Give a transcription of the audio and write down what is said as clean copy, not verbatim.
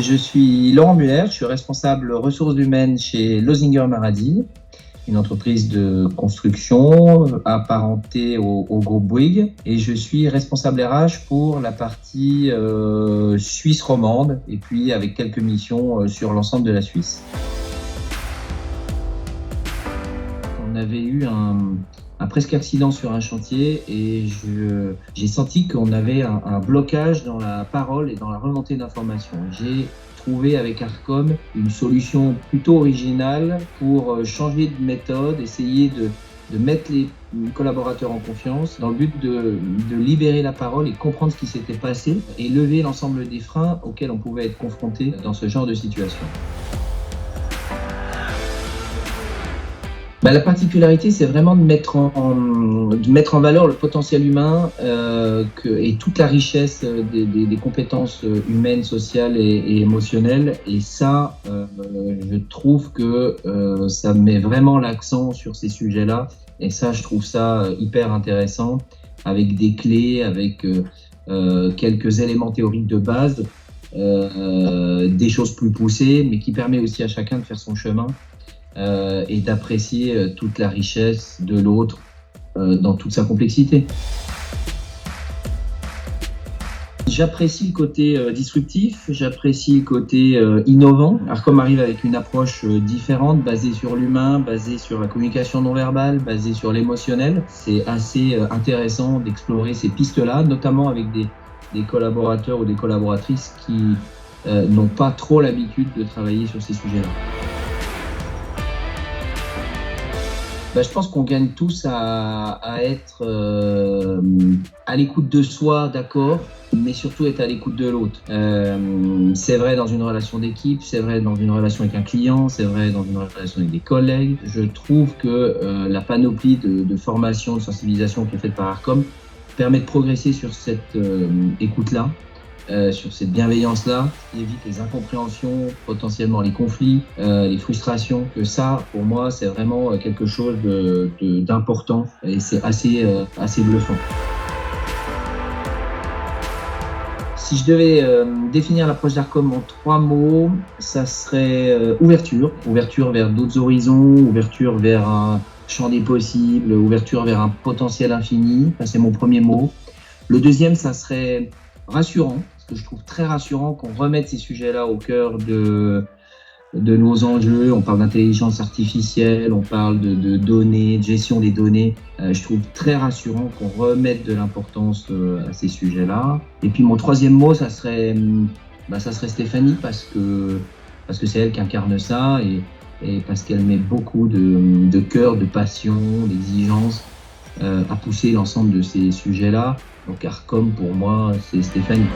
Je suis Laurent Muller, je suis responsable ressources humaines chez Losinger Maradi, une entreprise de construction apparentée au groupe Bouygues, et je suis responsable RH pour la partie Suisse romande et puis avec quelques missions sur l'ensemble de la Suisse. On avait eu un presque accident sur un chantier et j'ai senti qu'on avait un blocage dans la parole et dans la remontée d'informations. J'ai trouvé avec Arcom une solution plutôt originale pour changer de méthode, essayer de mettre les collaborateurs en confiance dans le but de libérer la parole et comprendre ce qui s'était passé et lever l'ensemble des freins auxquels on pouvait être confronté dans ce genre de situation. La particularité, c'est vraiment de mettre en valeur le potentiel humain et toute la richesse des compétences humaines, sociales et émotionnelles. Et ça, je trouve que ça met vraiment l'accent sur ces sujets-là. Et ça, je trouve ça hyper intéressant, avec des clés, avec quelques éléments théoriques de base, des choses plus poussées, mais qui permet aussi à chacun de faire son chemin. Et d'apprécier toute la richesse de l'autre dans toute sa complexité. J'apprécie le côté disruptif, j'apprécie le côté innovant. Arcom arrive avec une approche différente, basée sur l'humain, basée sur la communication non verbale, basée sur l'émotionnel. C'est assez intéressant d'explorer ces pistes-là, notamment avec des collaborateurs ou des collaboratrices qui n'ont pas trop l'habitude de travailler sur ces sujets-là. Je pense qu'on gagne tous à être à l'écoute de soi, d'accord, mais surtout être à l'écoute de l'autre. C'est vrai dans une relation d'équipe, c'est vrai dans une relation avec un client, c'est vrai dans une relation avec des collègues. Je trouve que la panoplie de formation, de sensibilisation qui est faite par Arcom permet de progresser sur cette écoute-là. Sur cette bienveillance-là, qui évite les incompréhensions, potentiellement les conflits, les frustrations, que ça, pour moi, c'est vraiment quelque chose d'important et c'est assez bluffant. Si je devais définir l'approche d'Arcom en 3 mots, ça serait ouverture vers d'autres horizons, ouverture vers un champ des possibles, ouverture vers un potentiel infini, ça c'est mon premier mot. Le deuxième, ça serait rassurant. Je trouve très rassurant qu'on remette ces sujets-là au cœur de nos enjeux. On parle d'intelligence artificielle, on parle de données, de gestion des données. Je trouve très rassurant qu'on remette de l'importance à ces sujets-là. Et puis mon troisième mot, ça serait Stéphanie, parce que c'est elle qui incarne ça et parce qu'elle met beaucoup de cœur, de passion, d'exigence à pousser l'ensemble de ces sujets-là. Donc Arcom, pour moi, c'est Stéphanie.